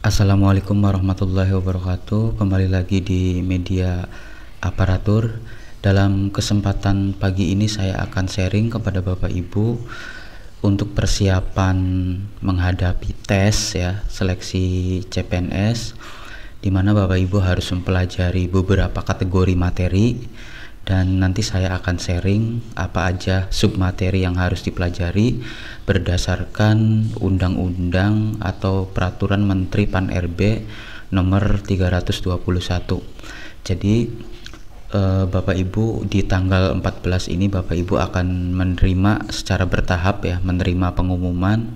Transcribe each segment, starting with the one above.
Assalamualaikum warahmatullahi wabarakatuh. Kembali lagi di media aparatur. Dalam kesempatan pagi ini saya akan sharing kepada Bapak Ibu untuk persiapan menghadapi tes seleksi CPNS, di mana Bapak Ibu harus mempelajari beberapa kategori materi, dan nanti saya akan sharing apa aja submateri yang harus dipelajari berdasarkan Undang-Undang atau Peraturan Menteri Pan-RB nomor 321. Jadi Bapak Ibu di tanggal 14 ini Bapak Ibu akan menerima secara bertahap menerima pengumuman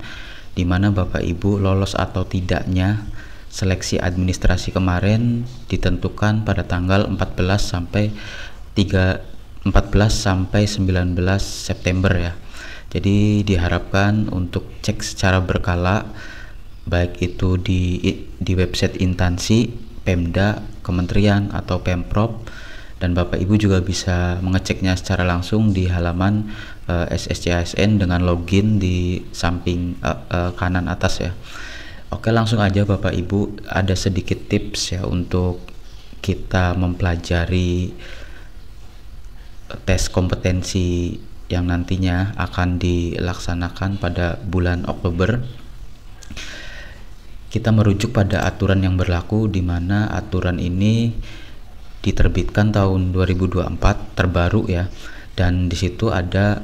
di mana Bapak Ibu lolos atau tidaknya seleksi administrasi kemarin ditentukan pada tanggal 14 sampai 19 September ya. Jadi diharapkan untuk cek secara berkala, baik itu di website instansi, Pemda, Kementerian atau Pemprov, dan Bapak Ibu juga bisa mengeceknya secara langsung di halaman SSCASN dengan login di samping kanan atas ya. Oke, langsung aja Bapak Ibu, ada sedikit tips ya untuk kita mempelajari tes kompetensi yang nantinya akan dilaksanakan pada bulan Oktober. Kita merujuk pada aturan yang berlaku, di mana aturan ini diterbitkan tahun 2024 terbaru ya, dan di situ ada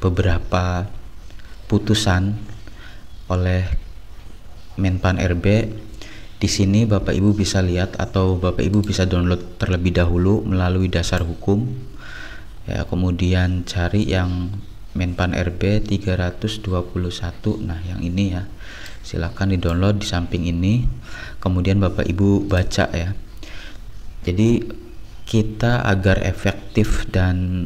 beberapa putusan oleh Menpan RB. Di sini Bapak Ibu bisa lihat atau Bapak Ibu bisa download terlebih dahulu melalui dasar hukum ya, kemudian cari yang Menpan RB 321. Nah, yang ini ya, silahkan di download di samping ini, kemudian Bapak Ibu baca ya. Jadi kita agar efektif dan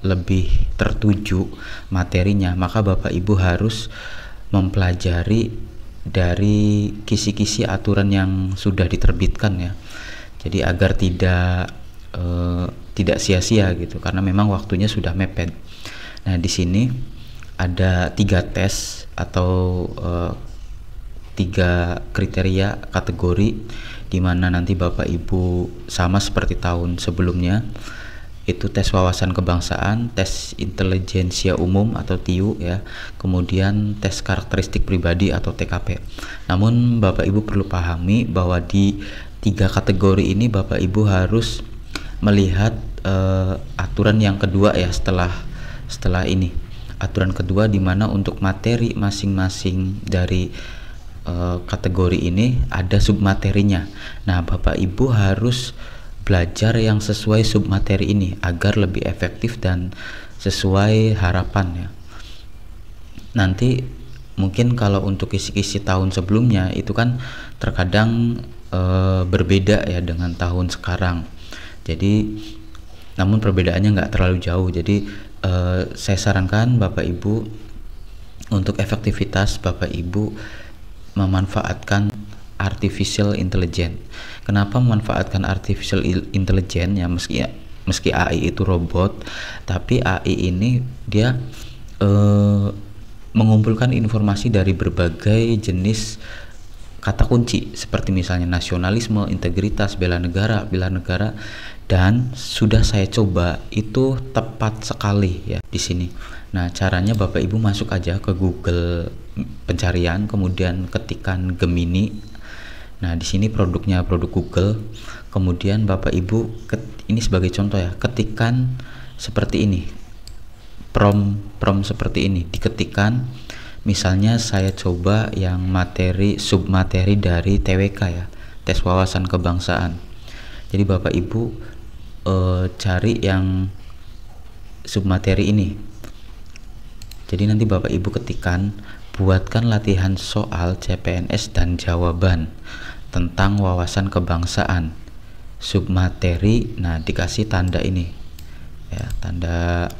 lebih tertuju materinya, maka Bapak Ibu harus mempelajari dari kisi-kisi aturan yang sudah diterbitkan ya. Jadi agar tidak sia-sia gitu, karena memang waktunya sudah mepet. Nah, di sini ada 3 tes atau 3 kriteria kategori, di mana nanti Bapak Ibu sama seperti tahun sebelumnya, itu tes wawasan kebangsaan, tes intelijensia umum atau TIU ya, kemudian tes karakteristik pribadi atau TKP. Namun Bapak Ibu perlu pahami bahwa di 3 kategori ini Bapak Ibu harus melihat aturan yang kedua ya, setelah ini. Aturan kedua di mana untuk materi masing-masing dari kategori ini ada submaterinya. Nah, Bapak Ibu harus belajar yang sesuai submateri ini agar lebih efektif dan sesuai harapan ya. Nanti mungkin kalau untuk kisi-kisi tahun sebelumnya itu kan terkadang berbeda ya dengan tahun sekarang. Jadi namun perbedaannya nggak terlalu jauh. Jadi saya sarankan Bapak Ibu untuk efektivitas Bapak Ibu memanfaatkan artificial intelligence. Kenapa memanfaatkan artificial intelligence ya, meski AI itu robot, tapi AI ini dia mengumpulkan informasi dari berbagai jenis kata kunci, seperti misalnya nasionalisme, integritas, bela negara, dan sudah saya coba itu tepat sekali ya di sini. Nah, caranya Bapak Ibu masuk aja ke Google pencarian, kemudian ketikkan Gemini. Nah, di sini produknya produk Google. Kemudian Bapak Ibu ini sebagai contoh ya, ketikkan seperti ini. Prompt seperti ini diketikkan. Misalnya saya coba yang submateri dari TWK ya, tes wawasan kebangsaan. Jadi Bapak Ibu cari yang submateri ini. Jadi nanti Bapak Ibu ketikkan, buatkan latihan soal CPNS dan jawaban tentang wawasan kebangsaan submateri. Nah, dikasih tanda ini ya, tanda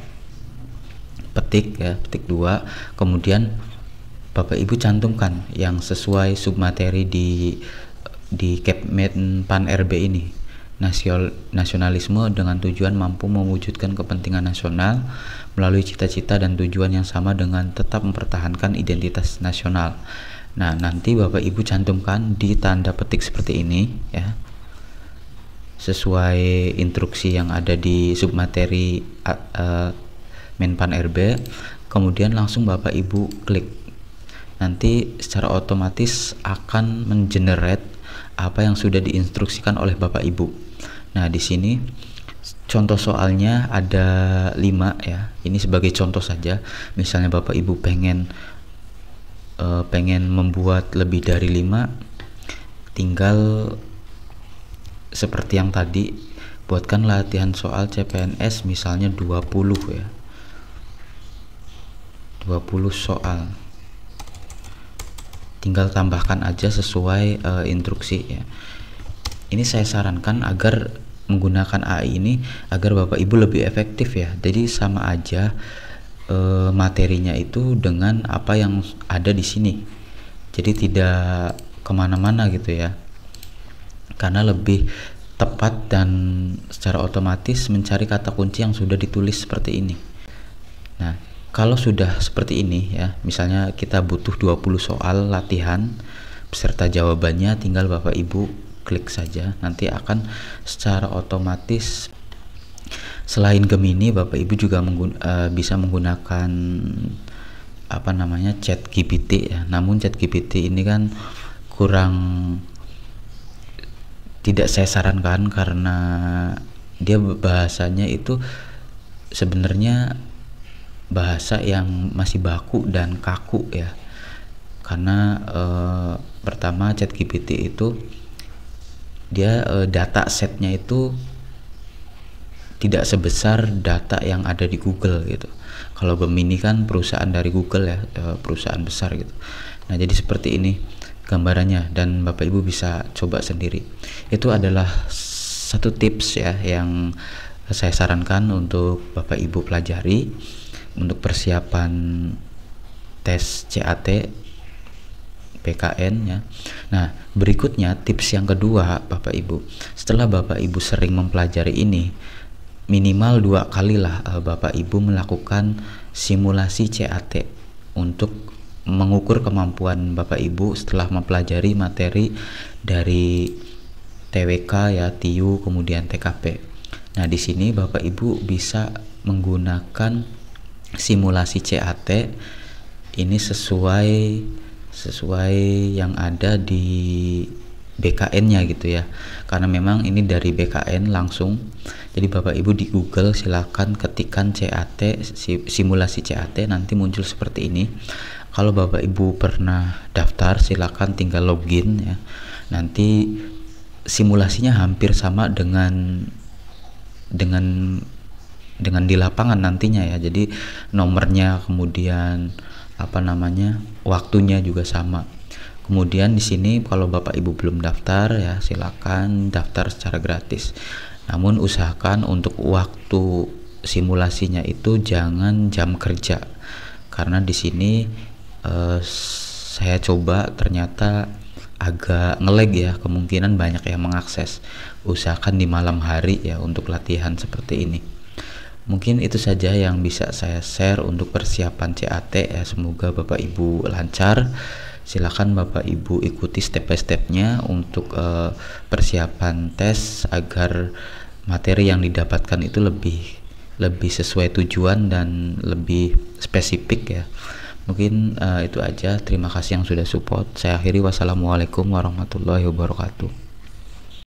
petik ya, petik 2. Kemudian Bapak Ibu cantumkan yang sesuai submateri di Kepmenpan RB ini. Nasionalisme dengan tujuan mampu mewujudkan kepentingan nasional melalui cita-cita dan tujuan yang sama dengan tetap mempertahankan identitas nasional. Nah, nanti Bapak Ibu cantumkan di tanda petik seperti ini ya, sesuai instruksi yang ada di submateri Menpan RB. Kemudian langsung Bapak Ibu klik. Nanti secara otomatis akan mengenerate apa yang sudah diinstruksikan oleh Bapak Ibu. Nah, di sini contoh soalnya ada 5 ya. Ini sebagai contoh saja. Misalnya Bapak Ibu pengen membuat lebih dari 5, tinggal seperti yang tadi, buatkan latihan soal CPNS misalnya 20 ya. 20 soal. Tinggal tambahkan aja sesuai instruksi ya. Ini saya sarankan agar menggunakan AI ini agar Bapak Ibu lebih efektif ya. Jadi sama aja materinya itu dengan apa yang ada di sini, jadi tidak kemana-mana gitu ya, karena lebih tepat dan secara otomatis mencari kata kunci yang sudah ditulis seperti ini. Nah, kalau sudah seperti ini ya, misalnya kita butuh 20 soal latihan beserta jawabannya, tinggal Bapak Ibu klik saja, nanti akan secara otomatis. Selain Gemini, Bapak Ibu juga bisa menggunakan ChatGPT ya. Namun ChatGPT ini kan tidak saya sarankan karena dia bahasanya itu sebenarnya bahasa yang masih baku dan kaku ya. Karena pertama ChatGPT itu dia data setnya itu tidak sebesar data yang ada di Google gitu. Kalau Gemini kan perusahaan dari Google ya, perusahaan besar gitu. Nah, jadi seperti ini gambarannya dan Bapak Ibu bisa coba sendiri. Itu adalah satu tips ya yang saya sarankan untuk Bapak Ibu pelajari untuk persiapan tes CAT PKN ya. Nah, berikutnya tips yang kedua Bapak Ibu. Setelah Bapak Ibu sering mempelajari ini, minimal 2 kali lah Bapak Ibu melakukan simulasi CAT untuk mengukur kemampuan Bapak Ibu setelah mempelajari materi dari TWK ya, TIU, kemudian TKP. Nah, di sini Bapak Ibu bisa menggunakan simulasi CAT ini sesuai yang ada di BKN-nya gitu ya, karena memang ini dari BKN langsung. Jadi Bapak Ibu di Google silahkan ketikkan CAT, simulasi CAT, nanti muncul seperti ini. Kalau Bapak Ibu pernah daftar, silahkan tinggal login ya. Nanti simulasinya hampir sama dengan di lapangan nantinya ya. Jadi nomornya, kemudian waktunya juga sama. Kemudian di sini kalau Bapak Ibu belum daftar ya, silakan daftar secara gratis. Namun usahakan untuk waktu simulasinya itu jangan jam kerja. Karena di sini saya coba ternyata agak nge-lag ya, kemungkinan banyak yang mengakses. Usahakan di malam hari ya untuk latihan seperti ini. Mungkin itu saja yang bisa saya share untuk persiapan CAT ya. Semoga Bapak Ibu lancar. Silakan Bapak Ibu ikuti step by stepnya untuk persiapan tes agar materi yang didapatkan itu lebih sesuai tujuan dan lebih spesifik ya. Mungkin itu aja. Terima kasih yang sudah support. Saya akhiri. Wassalamualaikum warahmatullahi wabarakatuh.